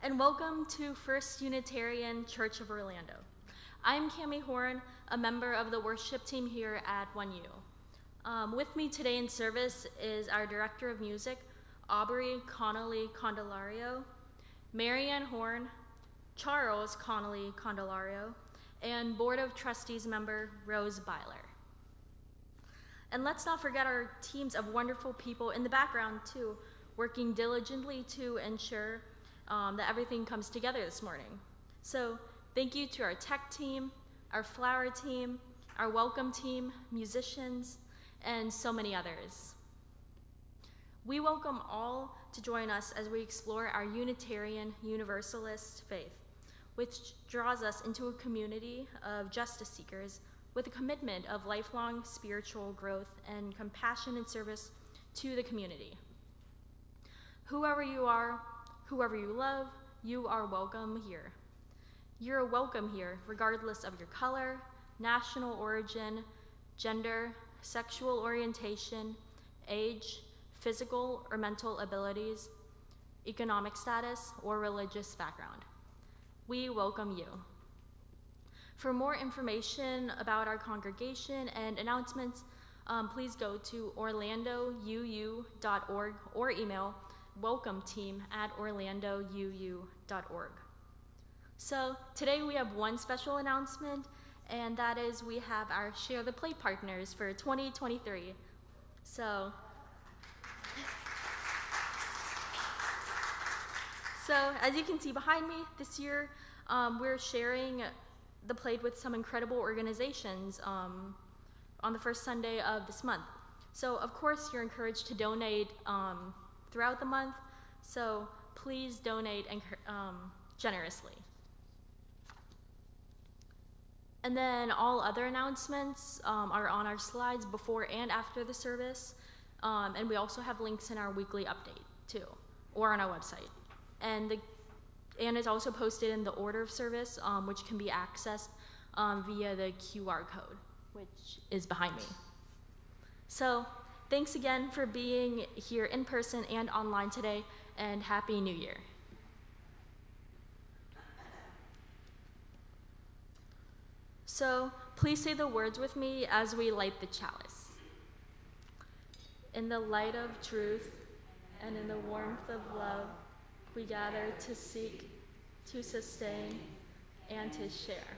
and welcome to First Unitarian Church of Orlando. I'm Cammie Horne, a member of the worship team here at 1U. With me today in service is our Director of Music, Aubrey Connelly-Candelario, Marianne Horne, Charles Connelly-Candelario, and Board of Trustees member Rose Byler. And let's not forget our teams of wonderful people in the background too, working diligently to ensure that everything comes together this morning. So thank you to our tech team, our flower team, our welcome team, musicians, and so many others. We welcome all to join us as we explore our Unitarian Universalist faith, which draws us into a community of justice seekers with a commitment of lifelong spiritual growth and compassion and service to the community. Whoever you are, whoever you love, you are welcome here. You're welcome here regardless of your color, national origin, gender, sexual orientation, age, physical or mental abilities, economic status, or religious background. We welcome you. For more information about our congregation and announcements, please go to orlandouu.org or email welcometeam@orlandouu.org. So today we have one special announcement, and that is we have our Share the Plate partners for 2023. So as you can see behind me, this year we're sharing the plate with some incredible organizations on the first Sunday of this month. So of course you're encouraged to donate throughout the month, so please donate generously. And then all other announcements are on our slides before and after the service, and we also have links in our weekly update too, or on our website. And it's also posted in the order of service, which can be accessed via the QR code, which is behind me. So thanks again for being here in person and online today, and Happy New Year. So please say the words with me as we light the chalice. In the light of truth and in the warmth of love, we gather to seek, to sustain, and to share.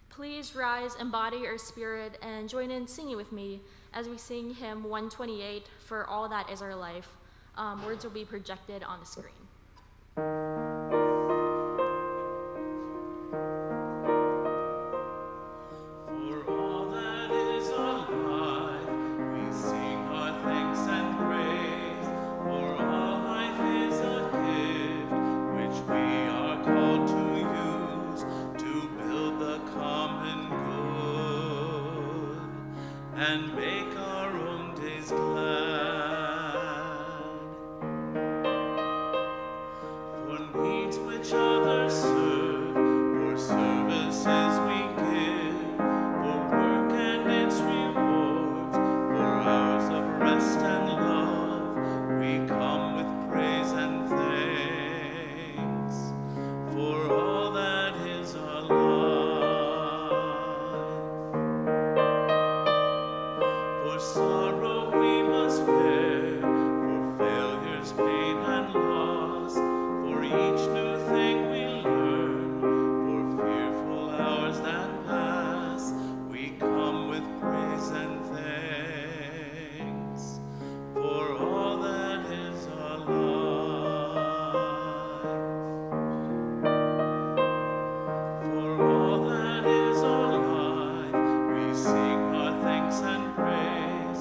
Please rise, embody your spirit, and join in singing with me as we sing hymn 128, For All That Is Our Life. Words will be projected on the screen. And make our own days glad. For needs which others serve, for services we give, for work and its rewards, for hours of rest and love, we come with praise and thanks for all that is our life. Sorrow we must bear, for failures, pain, and loss, for each new thing we learn, for fearful hours that pass, we come with praise and thanks for all that is our life. For all that is our life, we sing our thanks and praise.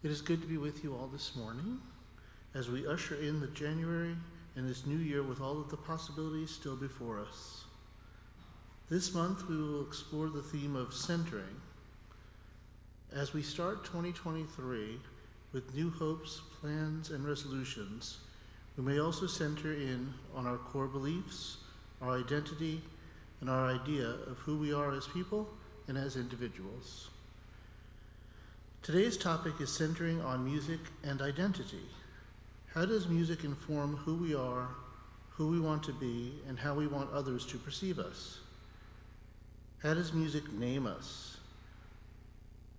It is good to be with you all this morning as we usher in the January in this new year with all of the possibilities still before us. This month, we will explore the theme of centering. As we start 2023 with new hopes, plans, and resolutions, we may also center in on our core beliefs, our identity, and our idea of who we are as people and as individuals. Today's topic is centering on music and identity. How does music inform who we are, who we want to be, and how we want others to perceive us? How does music name us?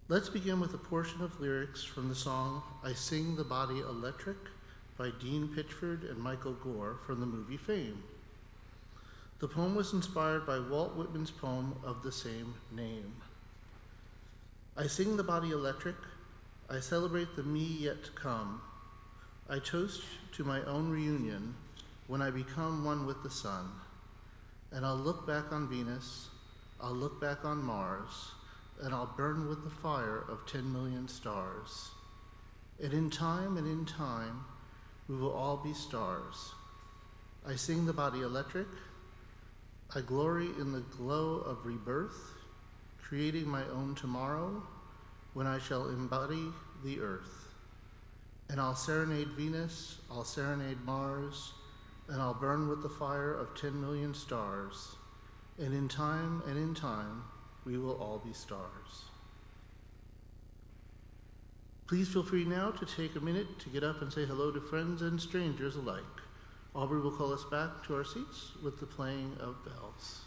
Let's begin with a portion of lyrics from the song I Sing the Body Electric by Dean Pitchford and Michael Gore from the movie Fame. The poem was inspired by Walt Whitman's poem of the same name. I sing the body electric, I celebrate the me yet to come. I toast to my own reunion when I become one with the sun. And I'll look back on Venus, I'll look back on Mars, and I'll burn with the fire of 10 million stars. And in time, we will all be stars. I sing the body electric, I glory in the glow of rebirth, creating my own tomorrow when I shall embody the earth. And I'll serenade Venus, I'll serenade Mars, and I'll burn with the fire of 10 million stars. And in time, we will all be stars. Please feel free now to take a minute to get up and say hello to friends and strangers alike. Aubrey will call us back to our seats with the playing of bells.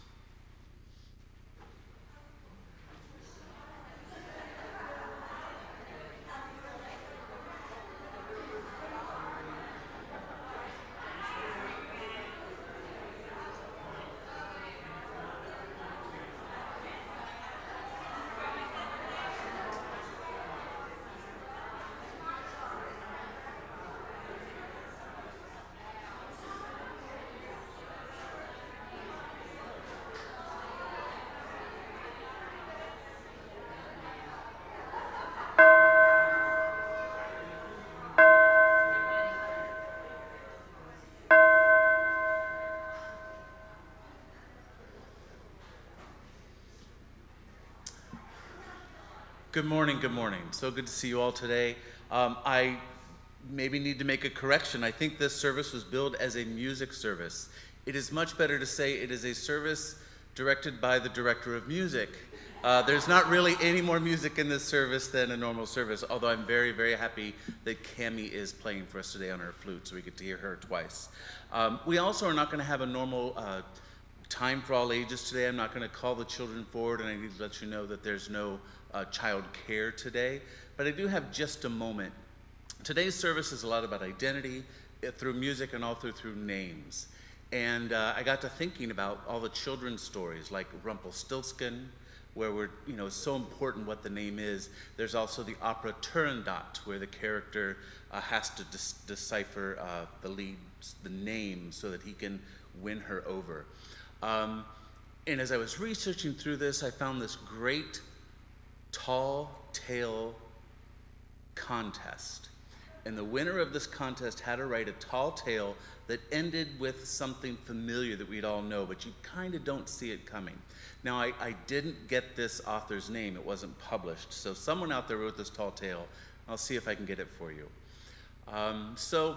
Good morning, good morning. So good to see you all today. I maybe need to make a correction. I think this service was billed as a music service. It is much better to say it is a service directed by the director of music. There's not really any more music in this service than a normal service, although I'm very, very happy that Cammie is playing for us today on her flute, so we get to hear her twice. We also are not going to have a normal time for all ages today. I'm not going to call the children forward, and I need to let you know that there's no child care today, but I do have just a moment. Today's service is a lot about identity through music and also through names. And I got to thinking about all the children's stories like Rumpelstiltskin, where it's so important what the name is. There's also the opera Turandot, where the character has to decipher the name so that he can win her over. And as I was researching through this, I found this great tall tale contest. And the winner of this contest had to write a tall tale that ended with something familiar that we'd all know, but you kind of don't see it coming. Now, I didn't get this author's name. It wasn't published. So someone out there wrote this tall tale. I'll see if I can get it for you. So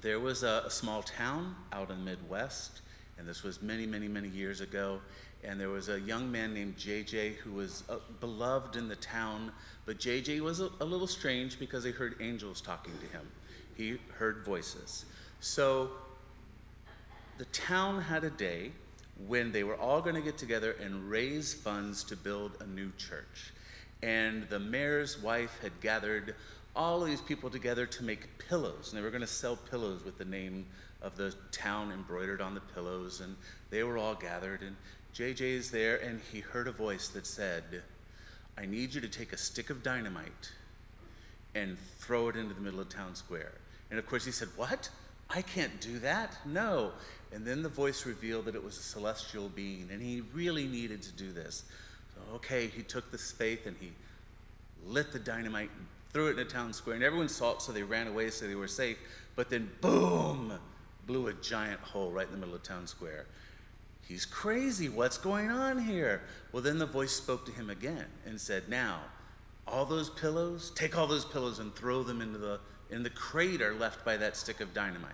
there was a small town out in the Midwest, and this was many, many, many years ago. And there was a young man named JJ who was beloved in the town, but JJ was a little strange because he heard angels talking to him. He heard voices. So the town had a day when they were all going to get together and raise funds to build a new church. And the mayor's wife had gathered all of these people together to make pillows, and they were going to sell pillows with the name of the town embroidered on the pillows, and they were all gathered, and JJ's there, and he heard a voice that said, I need you to take a stick of dynamite and throw it into the middle of town square. And of course he said, what? I can't do that, no. And then the voice revealed that it was a celestial being, and he really needed to do this. So, okay, he took this faith and he lit the dynamite and threw it in the town square, and everyone saw it, so they ran away so they were safe. But then, boom, blew a giant hole right in the middle of town square. He's crazy, what's going on here? Well, then the voice spoke to him again and said, now, all those pillows, take all those pillows and throw them in the crater left by that stick of dynamite.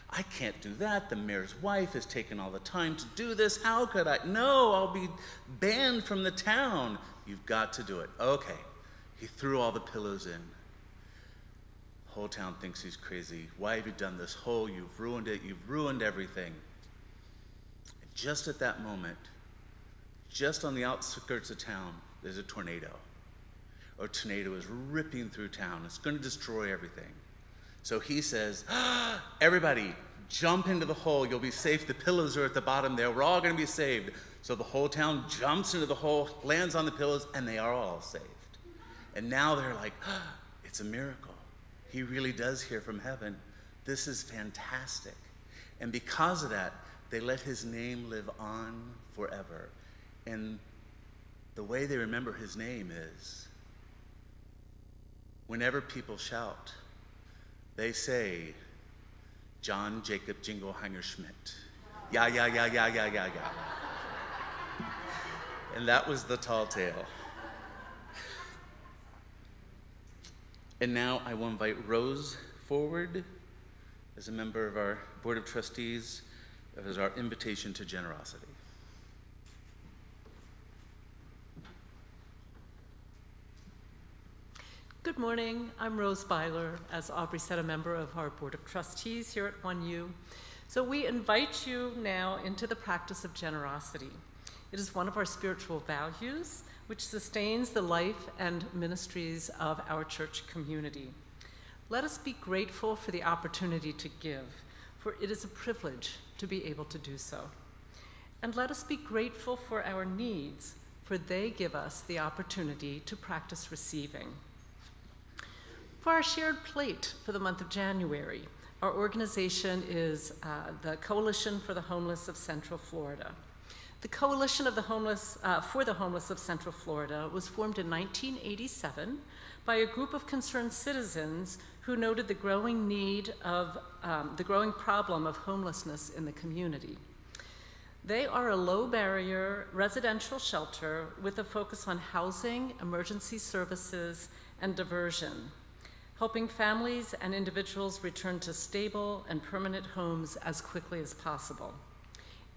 I can't do that. The mayor's wife has taken all the time to do this. How could I? No, I'll be banned from the town. You've got to do it. Okay. He threw all the pillows in. The whole town thinks he's crazy. Why have you done this hole? You've ruined it. You've ruined everything. And just at that moment, just on the outskirts of town, there's a tornado. A tornado is ripping through town. It's going to destroy everything. So he says, everybody, jump into the hole. You'll be safe. The pillows are at the bottom there. We're all going to be saved. So the whole town jumps into the hole, lands on the pillows, and they are all saved. And now they're like, it's a miracle. He really does hear from heaven. This is fantastic. And because of that, they let his name live on forever. And the way they remember his name is, whenever people shout, they say, John Jacob Jingleheimer Schmidt. Yeah, yeah, yeah, yeah, yeah, yeah, yeah. And that was the tall tale. And now I will invite Rose forward as a member of our Board of Trustees as our invitation to generosity. Good morning. I'm Rose Byler, as Aubrey said, a member of our Board of Trustees here at 1U. So we invite you now into the practice of generosity. It is one of our spiritual values, which sustains the life and ministries of our church community. Let us be grateful for the opportunity to give, for it is a privilege to be able to do so. And let us be grateful for our needs, for they give us the opportunity to practice receiving. For our shared plate for the month of January, our organization is the Coalition for the Homeless of Central Florida. The Coalition of the Homeless, for the Homeless of Central Florida was formed in 1987 by a group of concerned citizens who noted the growing need of, the growing problem of homelessness in the community. They are a low-barrier residential shelter with a focus on housing, emergency services, and diversion, helping families and individuals return to stable and permanent homes as quickly as possible.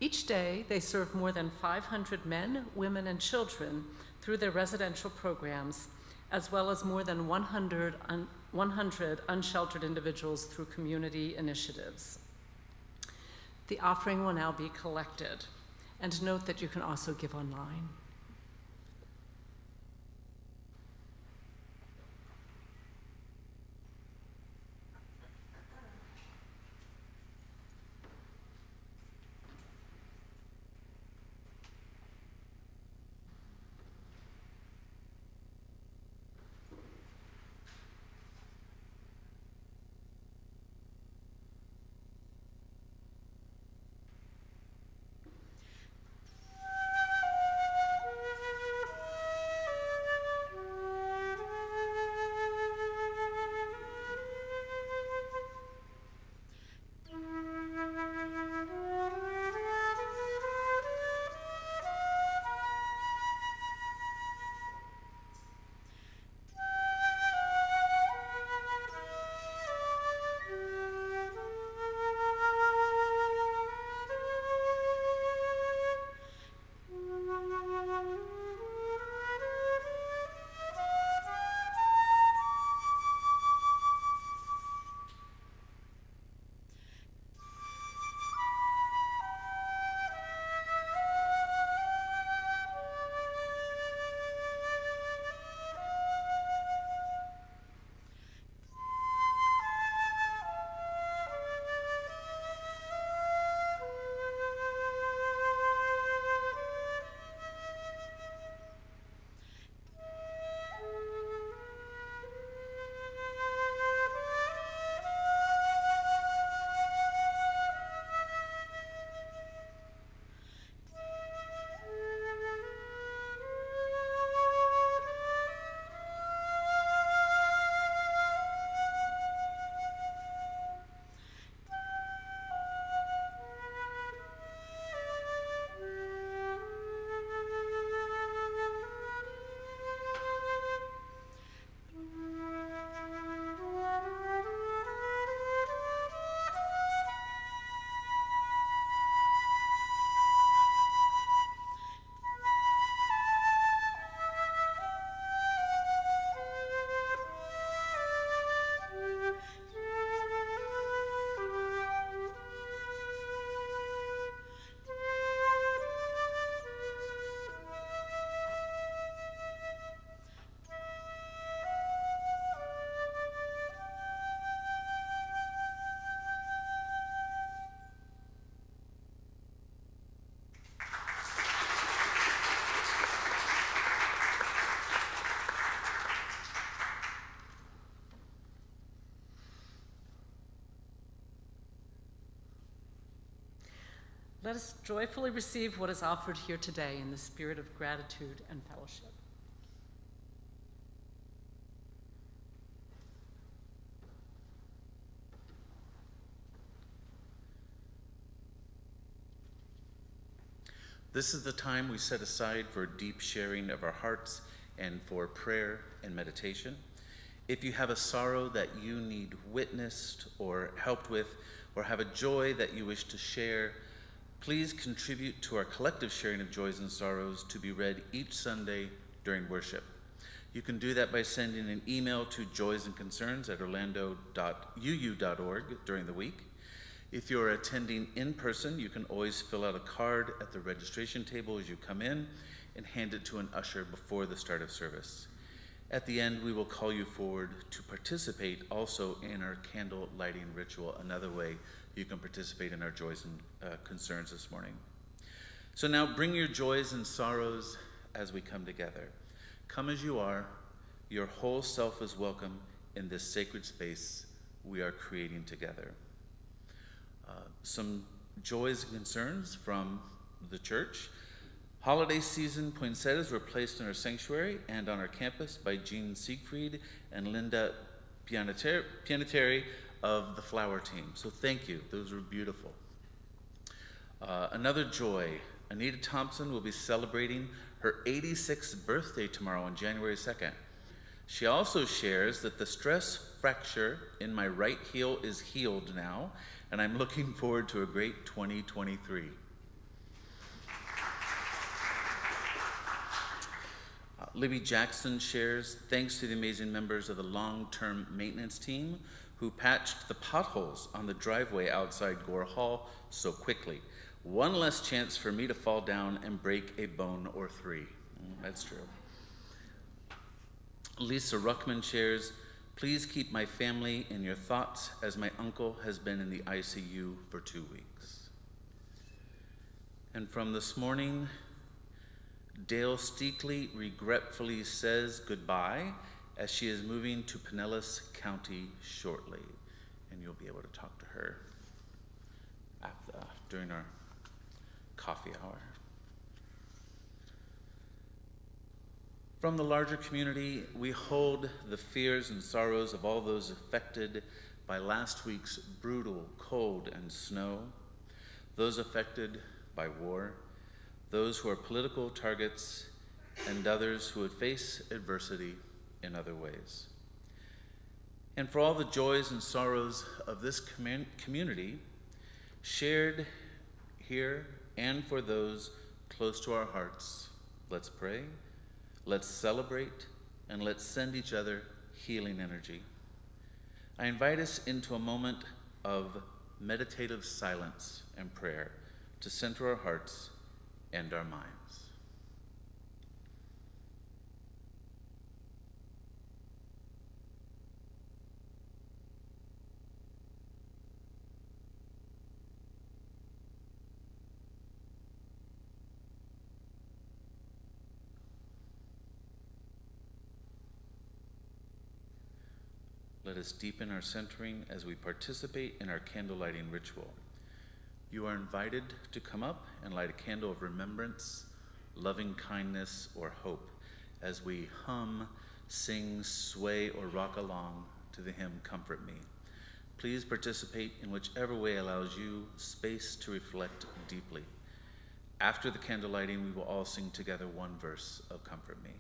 Each day, they serve more than 500 men, women, and children through their residential programs, as well as more than 100 unsheltered individuals through community initiatives. The offering will now be collected. And note that you can also give online. Let us joyfully receive what is offered here today in the spirit of gratitude and fellowship. This is the time we set aside for deep sharing of our hearts and for prayer and meditation. If you have a sorrow that you need witnessed or helped with, or have a joy that you wish to share, please contribute to our collective sharing of joys and sorrows to be read each Sunday during worship. You can do that by sending an email to joysandconcerns@orlando.uu.org during the week. If you're attending in person, you can always fill out a card at the registration table as you come in and hand it to an usher before the start of service. At the end, we will call you forward to participate also in our candle lighting ritual, another way you can participate in our joys and concerns this morning. So now bring your joys and sorrows as we come together. Come as you are. Your whole self is welcome in this sacred space we are creating together. Some joys and concerns from the church. Holiday season poinsettias were placed in our sanctuary and on our campus by Jean Siegfried and Linda Pianeteri of the flower team. So thank you, those were beautiful. Another joy, Anita Thompson will be celebrating her 86th birthday tomorrow on January 2nd. She also shares that the stress fracture in my right heel is healed now, and I'm looking forward to a great 2023. Libby Jackson shares, thanks to the amazing members of the long-term maintenance team who patched the potholes on the driveway outside Gore Hall so quickly. One less chance for me to fall down and break a bone or three. That's true. Lisa Ruckman shares, please keep my family in your thoughts as my uncle has been in the ICU for 2 weeks. And from this morning, Dale Steakley regretfully says goodbye as she is moving to Pinellas County shortly. And you'll be able to talk to her during our coffee hour. From the larger community, we hold the fears and sorrows of all those affected by last week's brutal cold and snow, those affected by war, those who are political targets, and others who would face adversity in other ways. And for all the joys and sorrows of this community, shared here and for those close to our hearts, let's pray, let's celebrate, and let's send each other healing energy. I invite us into a moment of meditative silence and prayer to center our hearts and our minds. Let us deepen our centering as we participate in our candle lighting ritual. You are invited to come up and light a candle of remembrance, loving kindness, or hope as we hum, sing, sway, or rock along to the hymn, Comfort Me. Please participate in whichever way allows you space to reflect deeply. After the candle lighting, we will all sing together one verse of Comfort Me.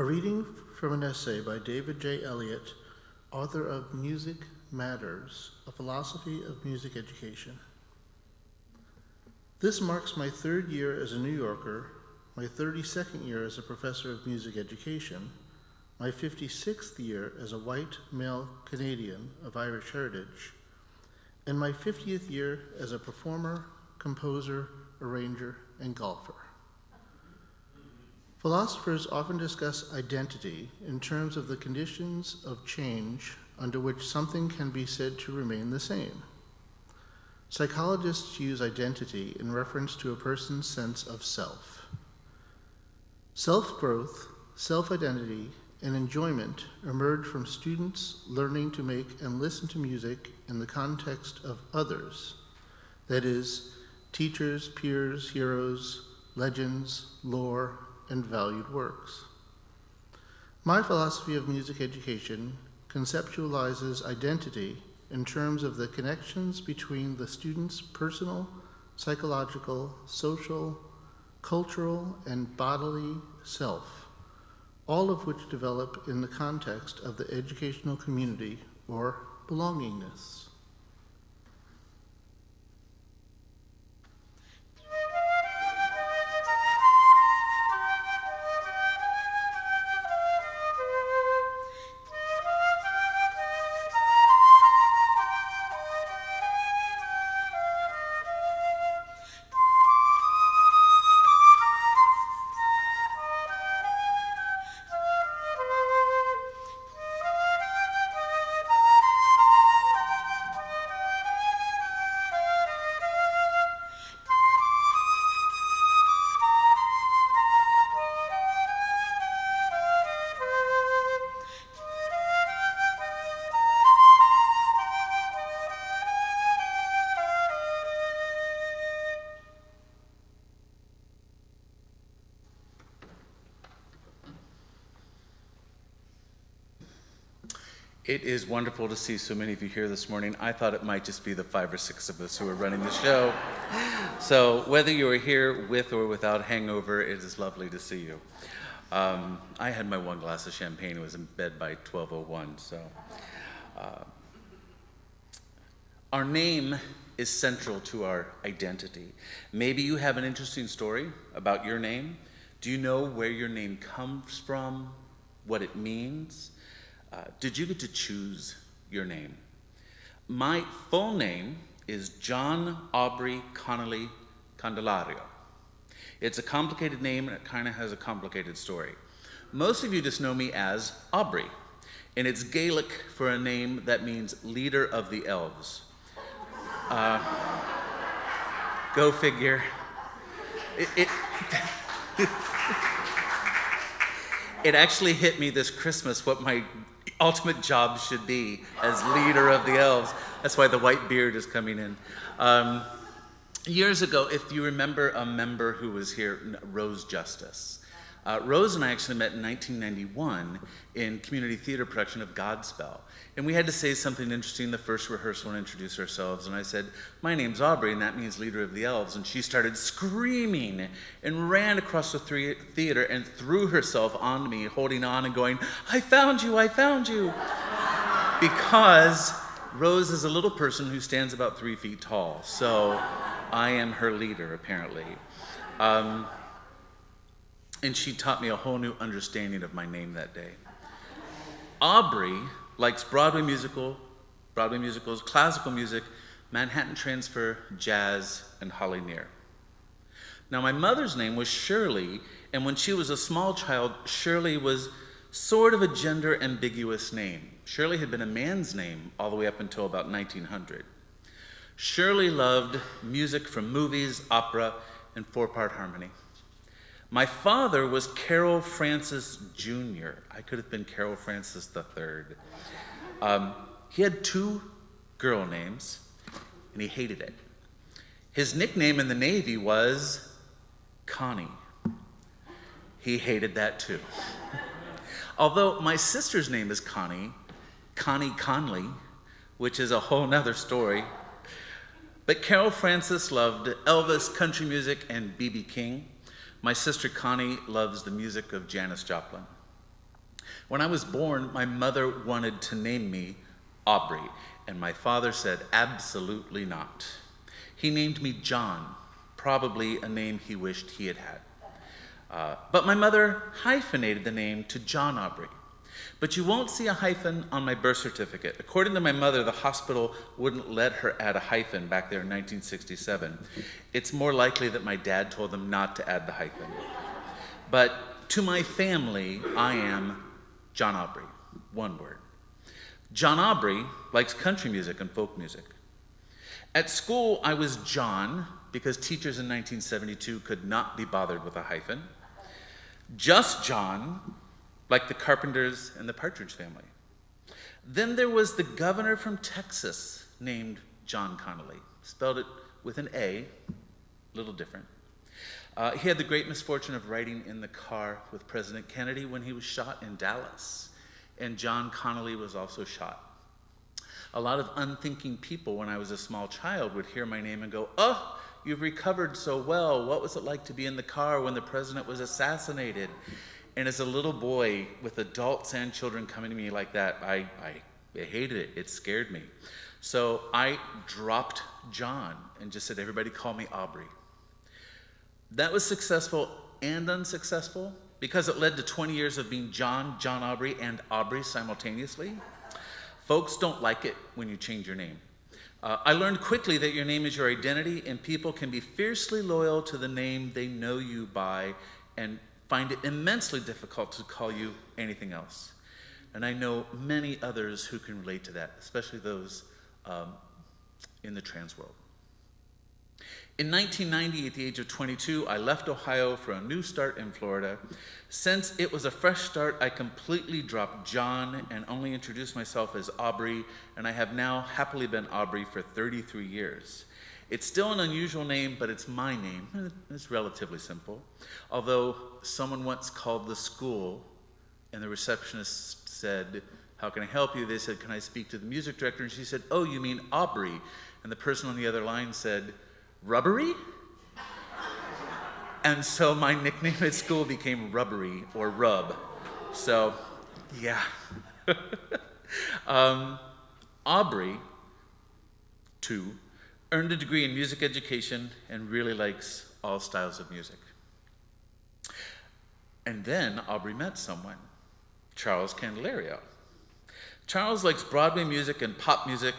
A reading from an essay by David J. Eliot, author of Music Matters, A Philosophy of Music Education. This marks my 3rd year as a New Yorker, my 32nd year as a professor of music education, my 56th year as a white male Canadian of Irish heritage, and my 50th year as a performer, composer, arranger, and golfer. Philosophers often discuss identity in terms of the conditions of change under which something can be said to remain the same. Psychologists use identity in reference to a person's sense of self. Self-growth, self-identity, and enjoyment emerge from students learning to make and listen to music in the context of others, that is, teachers, peers, heroes, legends, lore, and valued works. My philosophy of music education conceptualizes identity in terms of the connections between the student's personal, psychological, social, cultural, and bodily self, all of which develop in the context of the educational community or belongingness. It is wonderful to see so many of you here this morning. I thought it might just be the 5 or 6 of us who are running the show. So whether you are here with or without hangover, it is lovely to see you. I had my 1 glass of champagne and was in bed by 12:01. So our name is central to our identity. Maybe you have an interesting story about your name. Do you know where your name comes from, what it means? Did you get to choose your name? My full name is John Aubrey Connelly-Candelario. It's a complicated name and it kind of has a complicated story. Most of you just know me as Aubrey, and it's Gaelic for a name that means leader of the elves. Go figure. It actually hit me this Christmas what my ultimate job should be as leader of the elves. That's why the white beard is coming in. Years ago, if you remember a member who was here, Rose Justice. Rose and I actually met in 1991 in community theater production of Godspell. And we had to say something interesting the first rehearsal and introduce ourselves. And I said, my name's Aubrey, and that means leader of the elves. And she started screaming and ran across the theater and threw herself onto me, holding on and going, I found you, I found you. Because Rose is a little person who stands about 3 feet tall. So I am her leader, apparently. And she taught me a whole new understanding of my name that day. Aubrey likes Broadway musicals, classical music, Manhattan Transfer, jazz, and Holly Near. Now, my mother's name was Shirley, and when she was a small child, Shirley was sort of a gender ambiguous name. Shirley had been a man's name all the way up until about 1900. Shirley loved music from movies, opera, and 4-part harmony. My father was Carol Francis Jr. I could have been Carol Francis III. He had 2 girl names, and he hated it. His nickname in the Navy was Connie. He hated that too. Although my sister's name is Connie Conley, which is a whole nother story. But Carol Francis loved Elvis, country music, and B.B. King. My sister Connie loves the music of Janis Joplin. When I was born, my mother wanted to name me Aubrey, and my father said absolutely not. He named me John, probably a name he wished he had had. But my mother hyphenated the name to John Aubrey. But you won't see a hyphen on my birth certificate. According to my mother, the hospital wouldn't let her add a hyphen back there in 1967. It's more likely that my dad told them not to add the hyphen. But to my family, I am John Aubrey, one word. John Aubrey likes country music and folk music. At school, I was John because teachers in 1972 could not be bothered with a hyphen. Just John, like the Carpenters and the Partridge Family. Then there was the governor from Texas named John Connolly, spelled it with an A, a little different. He had the great misfortune of riding in the car with President Kennedy when he was shot in Dallas, and John Connolly was also shot. A lot of unthinking people when I was a small child would hear my name and go, "Oh, you've recovered so well. What was it like to be in the car when the president was assassinated?" And as a little boy with adults and children coming to me like that, I hated it. It scared me. So I dropped John and just said, "Everybody call me Aubrey." That was successful and unsuccessful because it led to 20 years of being John Aubrey, and Aubrey simultaneously. Folks don't like it when you change your name. I learned quickly that your name is your identity, and people can be fiercely loyal to the name they know you by and find it immensely difficult to call you anything else. And I know many others who can relate to that, especially those in the trans world. In 1990, at the age of 22, I left Ohio for a new start in Florida. Since it was a fresh start, I completely dropped John and only introduced myself as Aubrey, and I have now happily been Aubrey for 33 years. It's still an unusual name, but it's my name, and it's relatively simple. Although someone once called the school, and the receptionist said, "How can I help you?" They said, "Can I speak to the music director?" And she said, "Oh, you mean Aubrey?" And the person on the other line said, "Rubbery?" And so my nickname at school became Rubbery, or Rub. So, yeah. Aubrey, too, earned a degree in music education and really likes all styles of music. And then Aubrey met someone, Charles Candelario. Charles likes Broadway music and pop music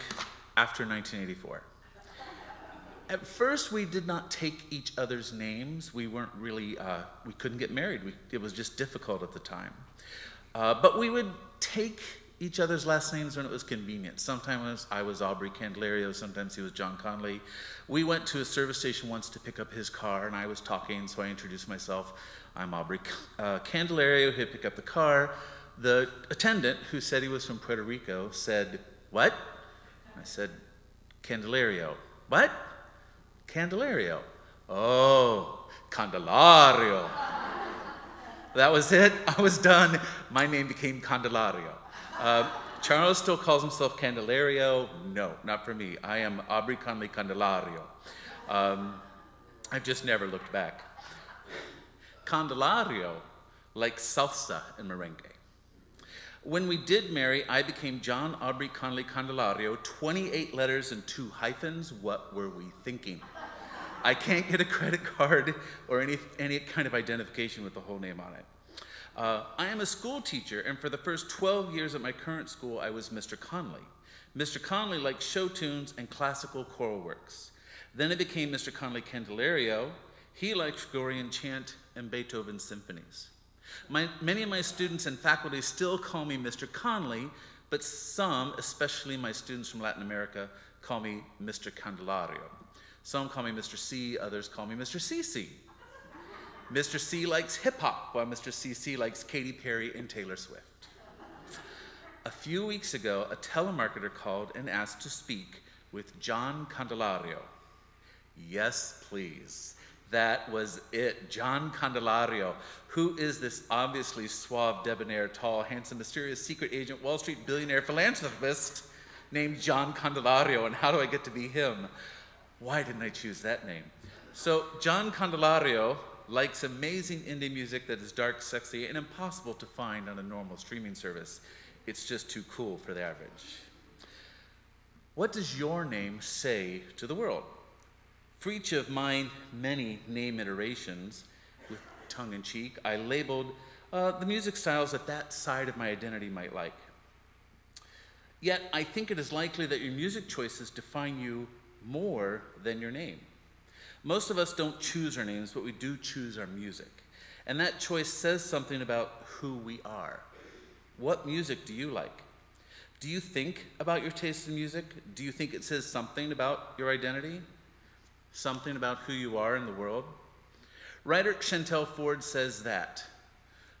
after 1984. At first, we did not take each other's names. We weren't really, we couldn't get married. It was just difficult at the time. But we would take each other's last names when it was convenient. Sometimes I was Aubrey Candelario, sometimes he was John Connolly. We went to a service station once to pick up his car, and I was talking, so I introduced myself. I'm Aubrey Candelario, he'd pick up the car. The attendant, who said he was from Puerto Rico, said, "What?" I said, "Candelario." "What?" "Candelario." "Oh, Candelario." That was it. I was done. My name became Candelario. Charles still calls himself Candelario. No, not for me. I am Aubrey Connelly-Candelario. I've just never looked back. Candelario like salsa and merengue. When we did marry, I became John Aubrey Connelly-Candelario, 28 letters and 2 hyphens. What were we thinking? I can't get a credit card or any kind of identification with the whole name on it. I am a school teacher, and for the first 12 years at my current school, I was Mr. Connolly. Mr. Connolly liked show tunes and classical choral works. Then it became Mr. Connelly-Candelario. He liked Gregorian chant and Beethoven symphonies. Many of my students and faculty still call me Mr. Connolly, but some, especially my students from Latin America, call me Mr. Candelario. Some call me Mr. C, others call me Mr. CC. Mr. C likes hip-hop, while Mr. CC likes Katy Perry and Taylor Swift. A few weeks ago, a telemarketer called and asked to speak with John Candelario. Yes, please. That was it, John Candelario. Who is this obviously suave, debonair, tall, handsome, mysterious, secret agent, Wall Street billionaire philanthropist named John Candelario, and how do I get to be him? Why didn't I choose that name? So John Candelario likes amazing indie music that is dark, sexy, and impossible to find on a normal streaming service. It's just too cool for the average. What does your name say to the world? For each of my many name iterations, with tongue-in-cheek, I labeled the music styles that side of my identity might like. Yet, I think it is likely that your music choices define you more than your name. Most of us don't choose our names, but we do choose our music. And that choice says something about who we are. What music do you like? Do you think about your taste in music? Do you think it says something about your identity? Something about who you are in the world? Writer Chantel Ford says that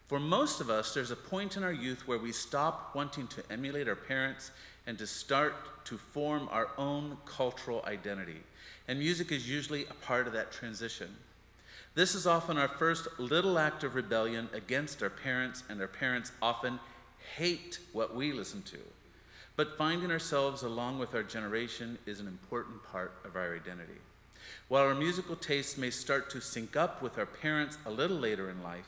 for most of us, there's a point in our youth where we stop wanting to emulate our parents and to start to form our own cultural identity. And music is usually a part of that transition. This is often our first little act of rebellion against our parents, and our parents often hate what we listen to. But finding ourselves along with our generation is an important part of our identity. While our musical tastes may start to sync up with our parents a little later in life,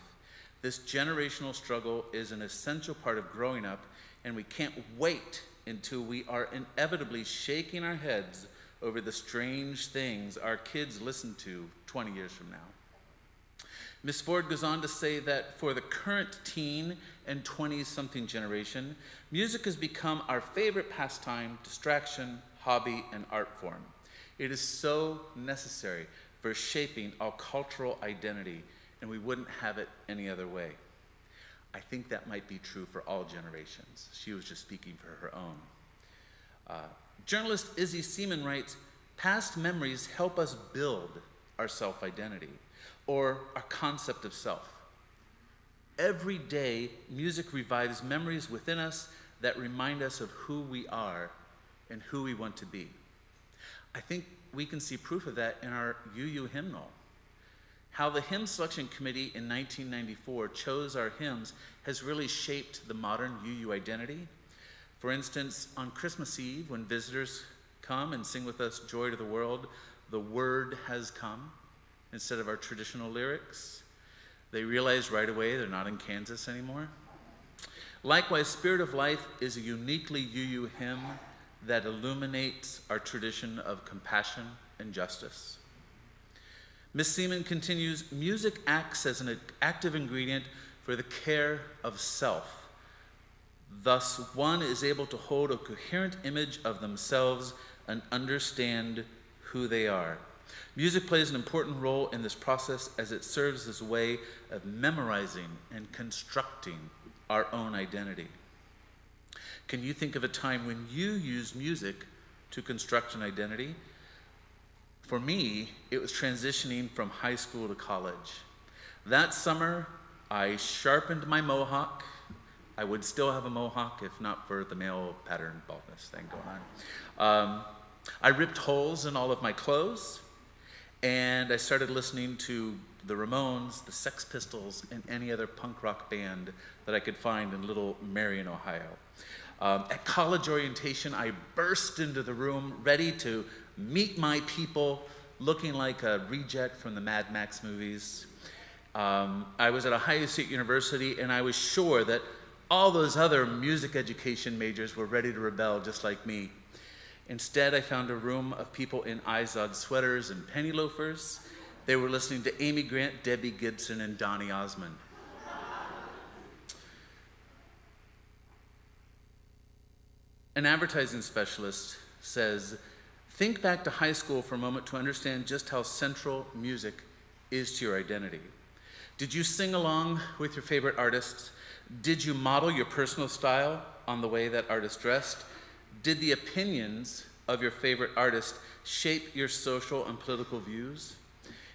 this generational struggle is an essential part of growing up, and we can't wait until we are inevitably shaking our heads over the strange things our kids listen to 20 years from now. Ms. Ford goes on to say that for the current teen and 20-something generation, music has become our favorite pastime, distraction, hobby, and art form. It is so necessary for shaping our cultural identity, and we wouldn't have it any other way. I think that might be true for all generations. She was just speaking for her own. Journalist Izzy Seaman writes, past memories help us build our self-identity, or our concept of self. Every day, music revives memories within us that remind us of who we are and who we want to be. I think we can see proof of that in our UU hymnal. How the hymn selection committee in 1994 chose our hymns has really shaped the modern UU identity. For instance, on Christmas Eve, when visitors come and sing with us Joy to the World, the Word has come, instead of our traditional lyrics. They realize right away they're not in Kansas anymore. Likewise, Spirit of Life is a uniquely UU hymn that illuminates our tradition of compassion and justice. Ms. Seaman continues, music acts as an active ingredient for the care of self. Thus, one is able to hold a coherent image of themselves and understand who they are. Music plays an important role in this process as it serves as a way of memorizing and constructing our own identity. Can you think of a time when you used music to construct an identity? For me, it was transitioning from high school to college. That summer, I sharpened my mohawk. I would still have a mohawk if not for the male pattern baldness thing going on. I ripped holes in all of my clothes, and I started listening to the Ramones, the Sex Pistols, and any other punk rock band that I could find in Little Marion, Ohio. At college orientation, I burst into the room ready to meet my people, looking like a reject from the Mad Max movies. I was at Ohio State University, and I was sure that all those other music education majors were ready to rebel just like me. Instead, I found a room of people in Izod sweaters and penny loafers. They were listening to Amy Grant, Debbie Gibson, and Donny Osmond. An advertising specialist says, think back to high school for a moment to understand just how central music is to your identity. Did you sing along with your favorite artists? Did you model your personal style on the way that artist dressed? Did the opinions of your favorite artist shape your social and political views?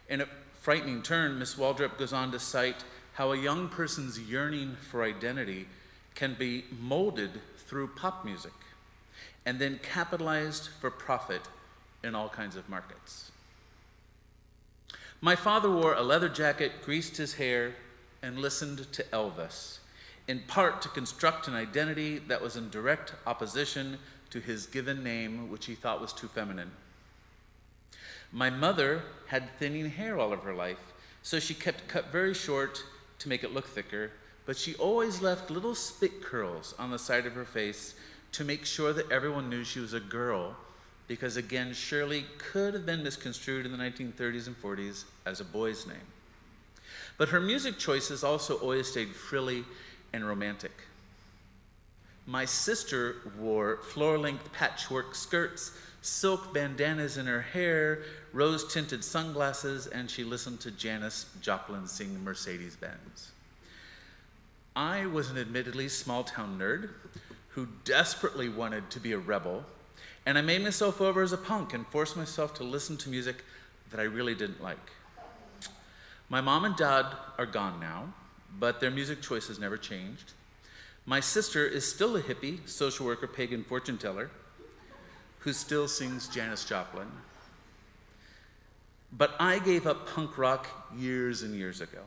In a frightening turn, Ms. Waldrop goes on to cite how a young person's yearning for identity can be molded through pop music and then capitalized for profit in all kinds of markets. My father wore a leather jacket, greased his hair, and listened to Elvis, in part to construct an identity that was in direct opposition to his given name, which he thought was too feminine. My mother had thinning hair all of her life. So she kept cut very short to make it look thicker, but she always left little spit curls on the side of her face to make sure that everyone knew she was a girl, because again, Shirley could have been misconstrued in the 1930s and 40s as a boy's name. But her music choices also always stayed frilly and romantic. My sister wore floor-length patchwork skirts, silk bandanas in her hair, rose-tinted sunglasses, and she listened to Janis Joplin sing Mercedes-Benz. I was an admittedly small-town nerd who desperately wanted to be a rebel, and I made myself over as a punk and forced myself to listen to music that I really didn't like. My mom and dad are gone now, but their music choices never changed. My sister is still a hippie, social worker, pagan fortune teller, who still sings Janis Joplin. But I gave up punk rock years and years ago,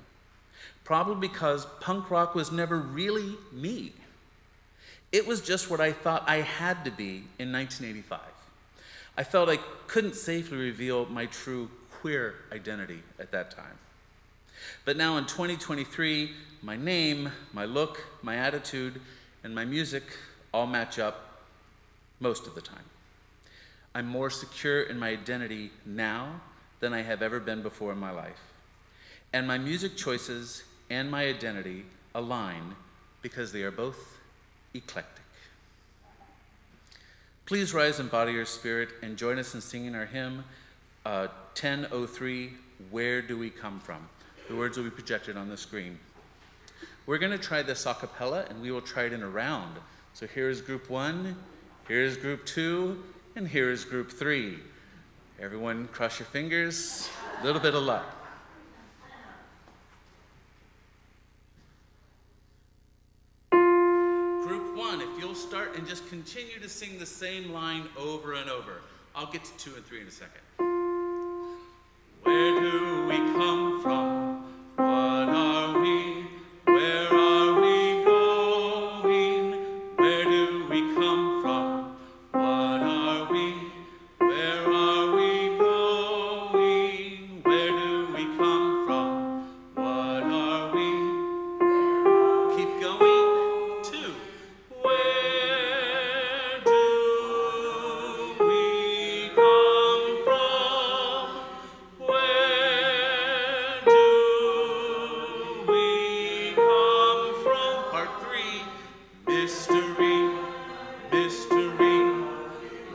probably because punk rock was never really me. It was just what I thought I had to be in 1985. I felt I couldn't safely reveal my true queer identity at that time. But now in 2023, my name, my look, my attitude, and my music all match up most of the time. I'm more secure in my identity now than I have ever been before in my life. And my music choices and my identity align because they are both eclectic. Please rise and body your spirit and join us in singing our hymn 1003, Where Do We Come From? The words will be projected on the screen. We're going to try this a cappella, and we will try it in a round. So here is group 1, here is group 2, and here is group 3. Everyone cross your fingers, a little bit of luck. Group 1, if you'll start and just continue to sing the same line over and over. I'll get to 2 and 3 in a second. Where do we come from? What are we? Where are we going? Where do we come from? What are we? Where are we going? Where do we come from? What are we? Keep going. 2. Where do we come from? Where do we come from? Part 3. Mystery, mystery.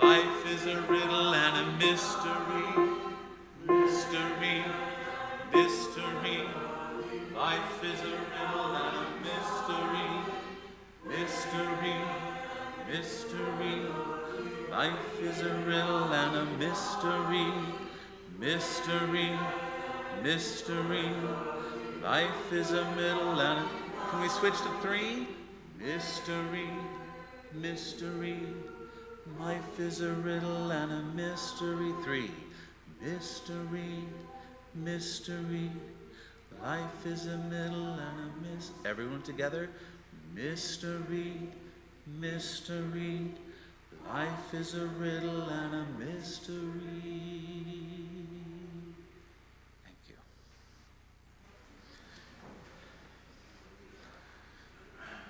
Life is a riddle and a mystery. Mystery, mystery. Life is a riddle and a mystery. Mystery, mystery. Life is a riddle and a mystery. Mystery, mystery. Life is a middle and a... Can we switch to 3? Mystery, mystery. Life is a riddle and a mystery. 3. Mystery, mystery. Life is a middle and a mystery. Everyone together. Mystery, mystery. Life is a riddle and a mystery. Thank you.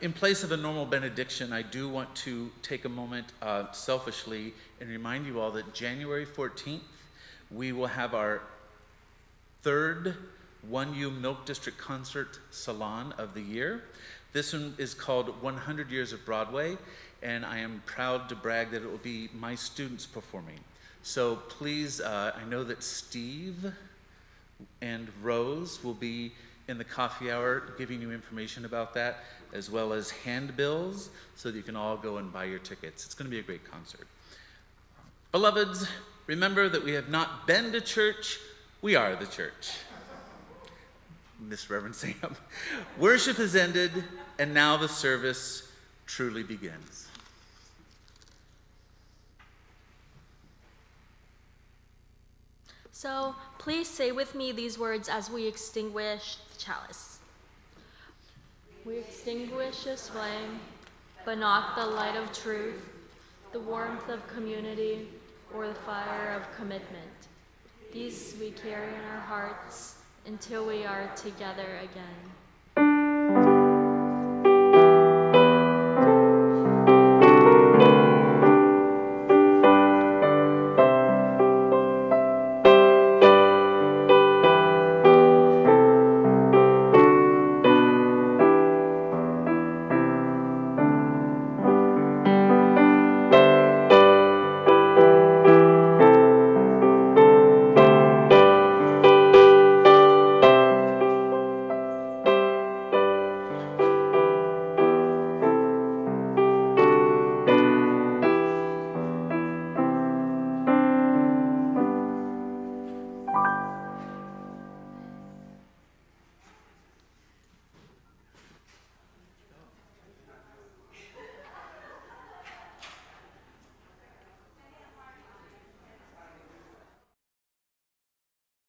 In place of a normal benediction, I do want to take a moment selfishly and remind you all that January 14th, we will have our 3rd 1U Milk District Concert Salon of the year. This one is called 100 Years of Broadway, and I am proud to brag that it will be my students performing. So please, I know that Steve and Rose will be in the coffee hour giving you information about that, as well as handbills, so that you can all go and buy your tickets. It's going to be a great concert. Beloveds, remember that we have not been to church, we are the church. Miss Reverend Sam. Worship has ended, and now the service truly begins. So please say with me these words as we extinguish the chalice. We extinguish this flame, but not the light of truth, the warmth of community, or the fire of commitment. These we carry in our hearts until we are together again.